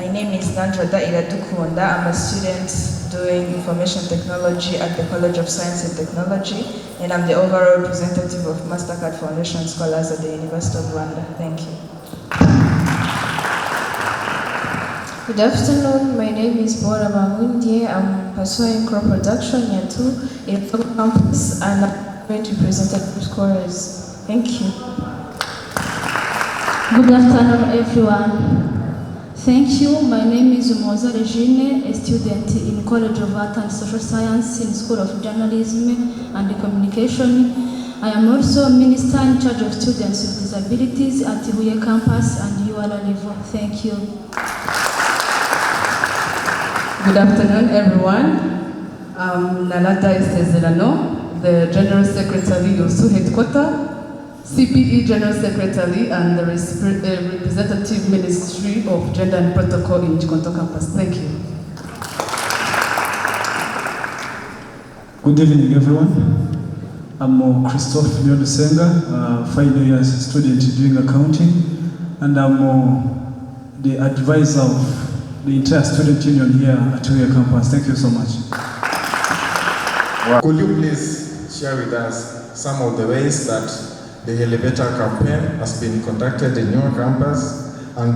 My name is Nandrada Iradukunda. I'm a student doing information technology at the College of Science and Technology, and I'm the overall representative of Mastercard Foundation Scholars at the University of Rwanda. Thank you. Good afternoon, my name is Bora Mawundye. I'm pursuing crop production year 2 in Togo campus, and I'm going to present at scholars. Thank you. Good afternoon, everyone. Thank you. My name is Umoza Regine, a student in College of Art and Social Science in School of Journalism and Communication. I am also a minister in charge of students with disabilities at Huye campus and UR level. Thank you. Good afternoon, everyone. I'm Nalata Estezerano, the General Secretary of SU Headquarters, CPE General Secretary, and the Representative Ministry of Gender and Protocol in Chikonto campus. Thank you. Good evening, everyone. I'm Christophe Nyodusenga, final year student doing accounting, and I'm the advisor of the entire student union here at Huye campus. Thank you so much. Could you please share with us some of the ways that the elevator campaign has been conducted in your campus, and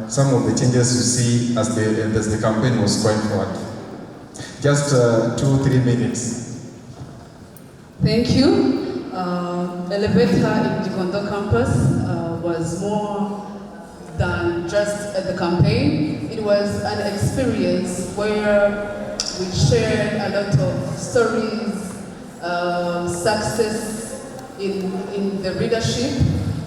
some of the changes you see as the campaign was going forward? Just 2-3 minutes. Thank you. Elevator in Chikonto campus was more than just the campaign. It was an experience where we shared a lot of stories, success in the leadership,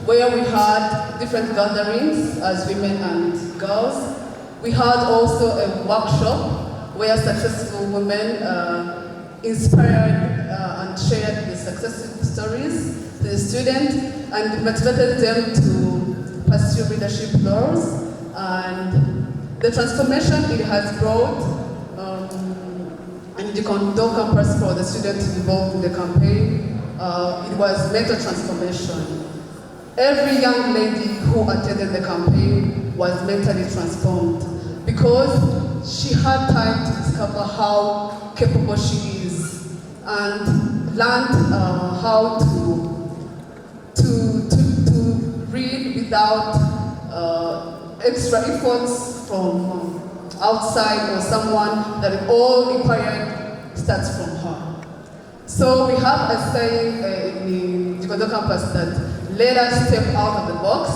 where we had different gatherings as women and girls. We had also a workshop where successful women inspired and shared the successful stories to the students and motivated them to pursue leadership roles. And the transformation it has brought in the Chikonto campus for the students involved in the campaign, it was mental transformation. Every young lady who attended the campaign was mentally transformed because she had time to discover how capable she is and learned how to read without extra efforts from outside or someone, that all required starts from her. So we have a saying in Chikonto campus that let us step out of the box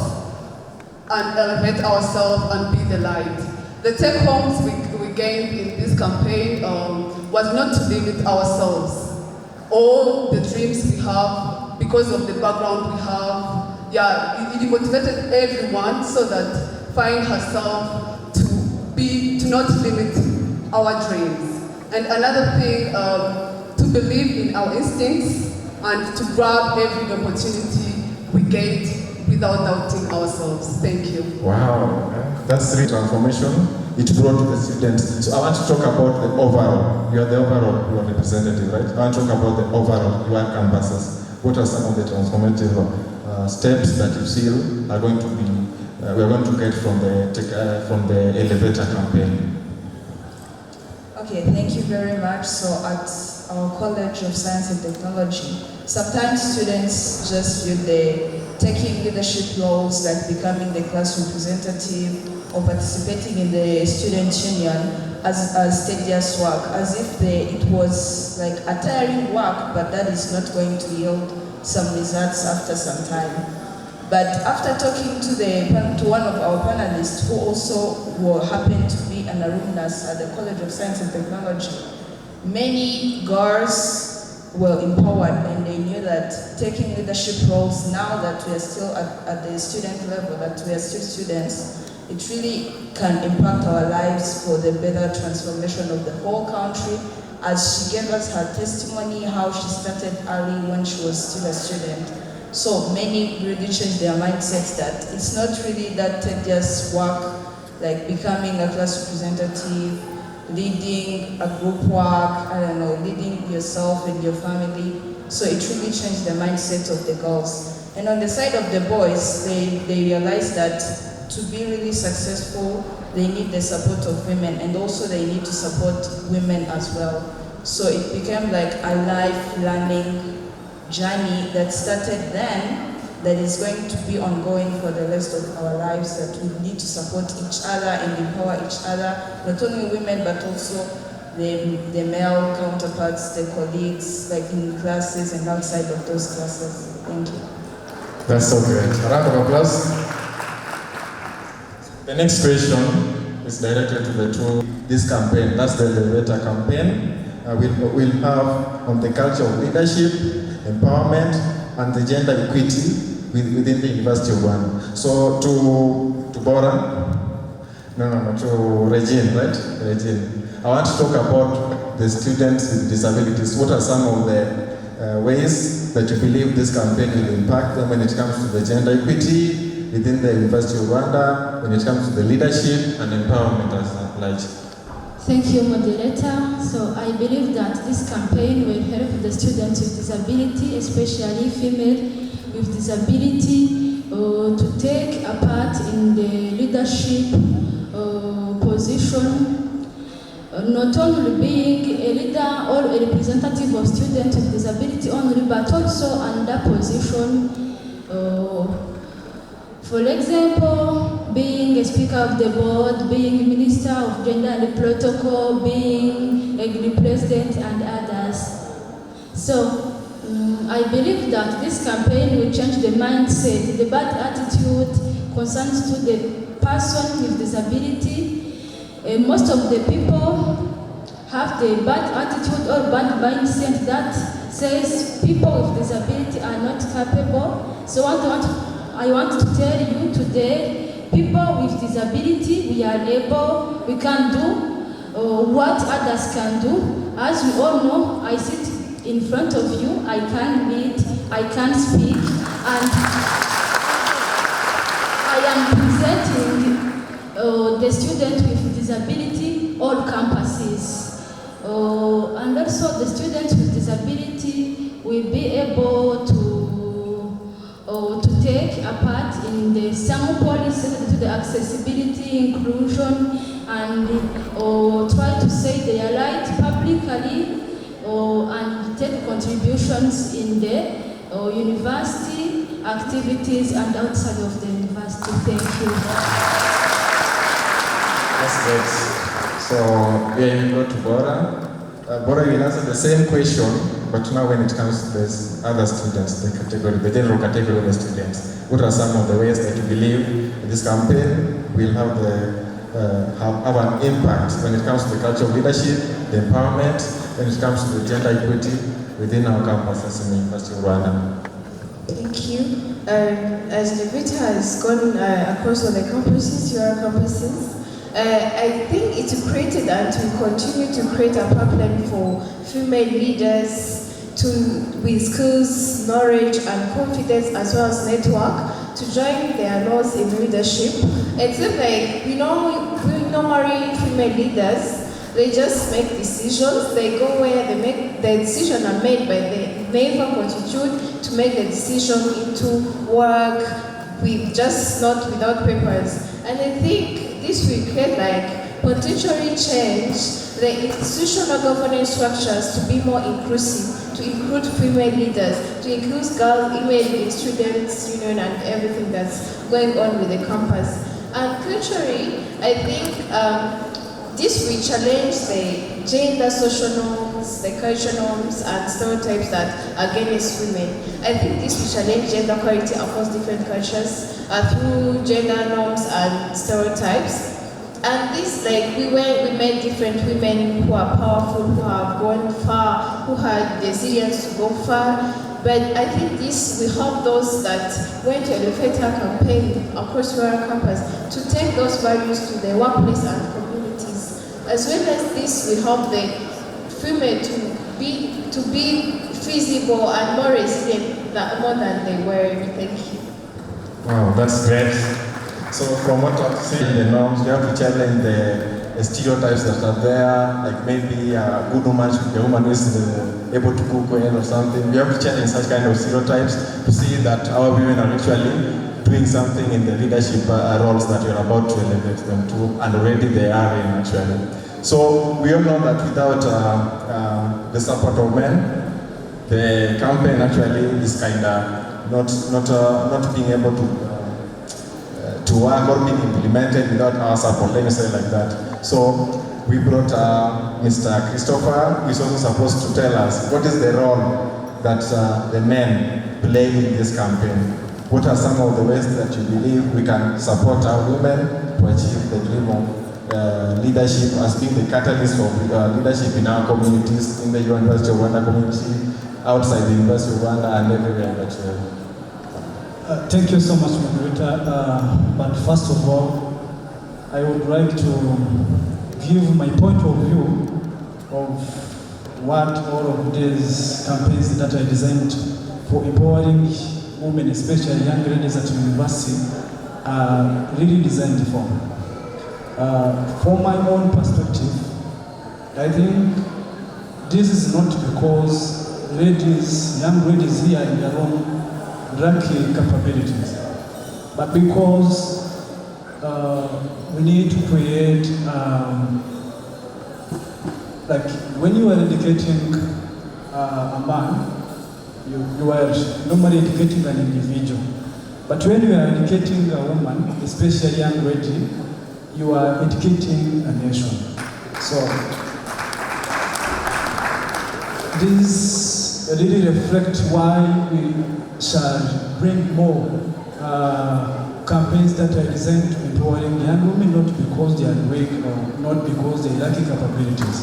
and elevate ourselves and be the light. The take homes we gained in this campaign was not to limit ourselves. All the dreams we have, because of the background we have, it motivated everyone so that find herself to not limit our dreams. And another thing, to believe in our instincts and to grab every opportunity we get without doubting ourselves. Thank you. Wow, that's the transformation it brought to the students. So I want to talk about the overall. You are the overall, you are representative, right? I want to talk about the overall, your campuses. What are some of the transformative steps that you feel are going to be, we are going to get from the elevator campaign? Okay, thank you very much. So at our College of Science and Technology, sometimes students just feel they're taking leadership roles, like becoming the class representative or participating in the student union as tedious work, as if it was like a tiring work, but that is not going to yield some results after some time. But after talking to one of our panelists, who also happened to be an alumnus at the College of Science and Technology, many girls were empowered, and they knew that taking leadership roles, now that we are still at the student level, that we are still students, it really can impact our lives for the better transformation of the whole country. As she gave us her testimony, how she started early when she was still a student. So many really changed their mindsets that it's not really that tedious work, like becoming a class representative, leading a group work, leading yourself and your family. So it really changed the mindset of the girls. And on the side of the boys, they realized that to be really successful, they need the support of women, and also they need to support women as well. So it became like a life learning journey that started then, that is going to be ongoing for the rest of our lives, that we need to support each other and empower each other, not only women but also the male counterparts, the colleagues, like in classes and outside of those classes. Thank you. That's so great. A round of applause. The next question is directed to the two. This campaign, that's the elevator campaign, we'll have on the culture of leadership, empowerment, and the gender equity within the University of Rwanda. So to Bora, to Regine, right? Regine. I want to talk about the students with disabilities. What are some of the ways that you believe this campaign will impact them when it comes to the gender equity within the University of Rwanda, when it comes to the leadership and empowerment as large? Thank you, moderator. So I believe that this campaign will help the students with disability, especially female with disability, to take a part in the leadership position, not only being a leader or a representative of students with disability only, but also under position. For example, being a speaker of the board, being minister of gender and protocol, being a president and others. So I believe that this campaign will change the mindset, the bad attitude concerns to the person with disability. Most of the people have the bad attitude or bad mindset that says people with disability are not capable. So I want to tell you today, people with disability, we are able, we can do what others can do. As we all know, I sit in front of you, I can read, I can speak, and I am presenting the students with disability all campuses. And also the students with disability will be able to take a part in the some policies to the accessibility, inclusion, and try to say their right publicly, and take contributions in the university activities and outside of the university. Thank you. That's great. So here you go to Bora. Bora will answer the same question, but now when it comes to the other students, the general category of the students, what are some of the ways that you believe this campaign will have an impact when it comes to the culture of leadership, the empowerment, when it comes to the gender equity within our campuses in the University of Rwanda? Thank you. As Levita has gone across all the campuses, your campuses, I think it created and will continue to create a pipeline for female leaders with skills, knowledge, and confidence, as well as network, to join their roles in leadership. It seems like we normally female leaders, they just make decisions. They go where they make the decisions are made, but they never contribute to make the decision into work with just not without papers. And I think this will create potentially change the institutional governance structures to be more inclusive, to include female leaders, to include girls, women, students, union, and everything that's going on with the campus. And culturally, I think this will challenge the gender social norms, the cultural norms, and stereotypes that are against women. I think this will challenge gender equality across different cultures through gender norms and stereotypes. And this, we met different women who are powerful, who have gone far, who had the resilience to go far. But I think this will help those that went to Elevator campaign across rural campus to take those values to their workplace and communities. As well as this will help the female to be feasible and more resilient more than they were. Thank you. Wow, that's great. So from what I've seen, the norms, you have to challenge the stereotypes that are there, like maybe a good woman should be a woman who is able to cook well or something. We have to challenge such kind of stereotypes to see that our women are actually doing something in the leadership roles that you're about to elevate them to, and already they are in actually. So we all know that without the support of men, the campaign actually is kind of not being able to work or being implemented without our support, let me say like that. So we brought Mr. Christopher, who is also supposed to tell us what is the role that the men play in this campaign. What are some of the ways that you believe we can support our women to achieve the dream of leadership as being the catalyst of leadership in our communities, in the University of Rwanda community, outside the University of Rwanda, and everywhere that Thank you so much, moderator. But first of all, I would like to give my point of view of what all of these campaigns that I designed for empowering women, especially young ladies at university, are really designed for. From my own perspective, I think this is not because ladies, young ladies here in their own lacking capabilities, but because we need to create, like when you are educating a man, you are normally educating an individual. But when you are educating a woman, especially a young lady, you are educating a nation. So this really reflects why we shall bring more campaigns that are designed to empowering young women, not because they are weak or not because they lack capabilities.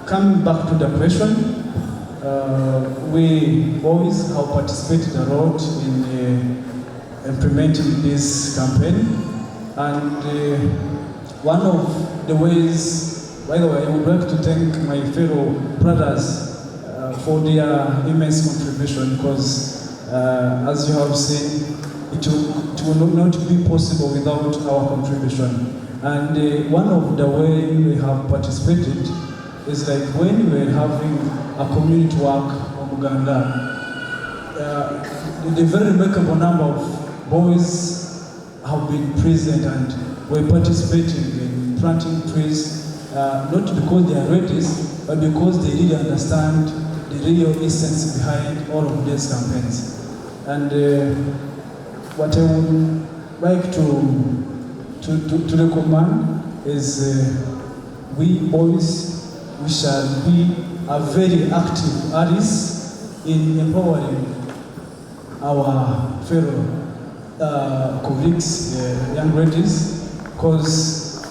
Coming back to the question, we always have participated a lot in implementing this campaign, and one of the ways, by the way, I would like to thank my fellow brothers for their immense contribution, because as you have seen, it will not be possible without our contribution. And one of the ways we have participated is like when we were having a community work on Uganda, the very remarkable number of boys have been present and were participating in planting trees, not because they are ladies, but because they really understand the real essence behind all of these campaigns. And what I would like to recommend is we boys, we shall be a very active allies in empowering our fellow colleagues, young ladies, because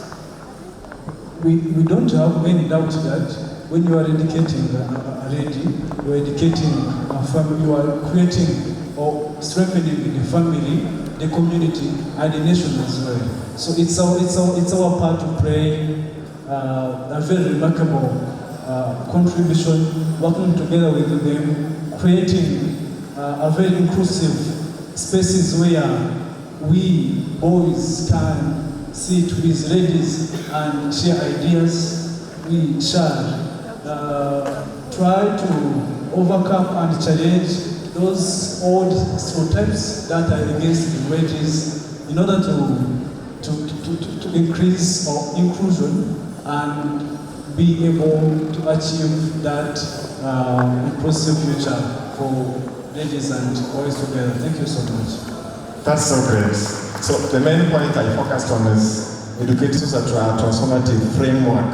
we don't have any doubt that when you are educating a lady, you are educating a family, you are creating or strengthening the family, the community, and the nation as well. So it's our part to play a very remarkable contribution, working together with them, creating a very inclusive spaces where we boys can sit with ladies and share ideas. We shall try to overcome and challenge those old stereotypes that are against the ladies in order to increase our inclusion and be able to achieve that inclusive future for ladies and boys together. Thank you so much. That's so great. So the main point I focused on is educating us a transformative framework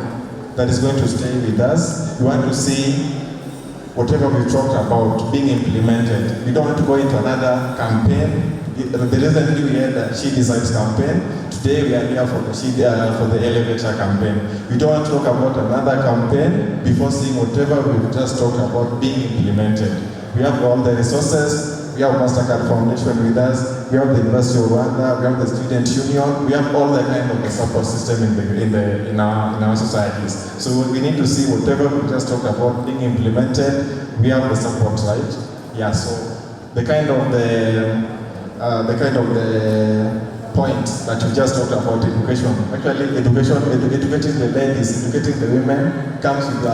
that is going to stay with us. We want to see whatever we talked about being implemented. We don't want to go into another campaign. The reason we had the She Decides campaign, today we are here for the elevator campaign. We don't want to talk about another campaign before seeing whatever we just talked about being implemented. We have all the resources. We have Mastercard Foundation with us. We have the University of Rwanda. We have the Student Union. We have all the kind of the support system in our societies. So we need to see whatever we just talked about being implemented. We have the support, right? Yeah. So the kind of the point that you just talked about, education. Actually, educating the ladies, educating the women comes with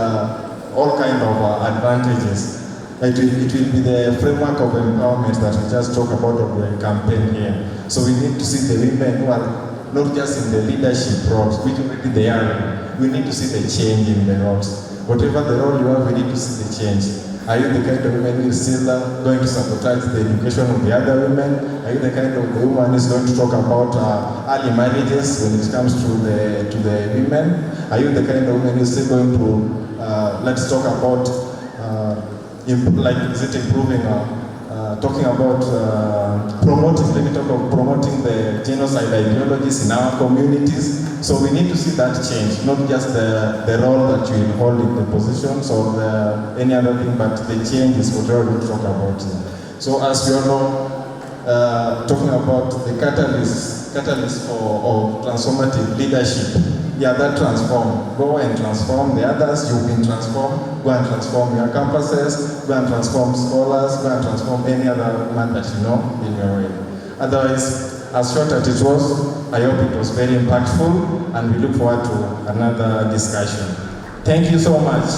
all kind of advantages. It will be the framework of empowerment that we just talk about of the campaign here. So we need to see the women who are not just in the leadership roles, which already they are. We need to see the change in the roles. Whatever the role you have, we need to see the change. Are you the kind of woman who is still going to sabotage the education of the other women? Are you the kind of the woman who is going to talk about early marriages when it comes to the women? Are you the kind of woman who is still going to, let's talk about, is it improving, talking about promoting, let me talk about promoting the genocide ideologies in our communities. So we need to see that change, not just the role that you will hold in the positions or any other thing, but the change is what we talk about here. So as we all know, talking about the catalyst for transformative leadership, yeah, that transform. Go and transform the others. You've been transformed. Go and transform your campuses. Go and transform scholars. Go and transform any other man that you know in your way. Otherwise, as short as it was, I hope it was very impactful, and we look forward to another discussion. Thank you so much.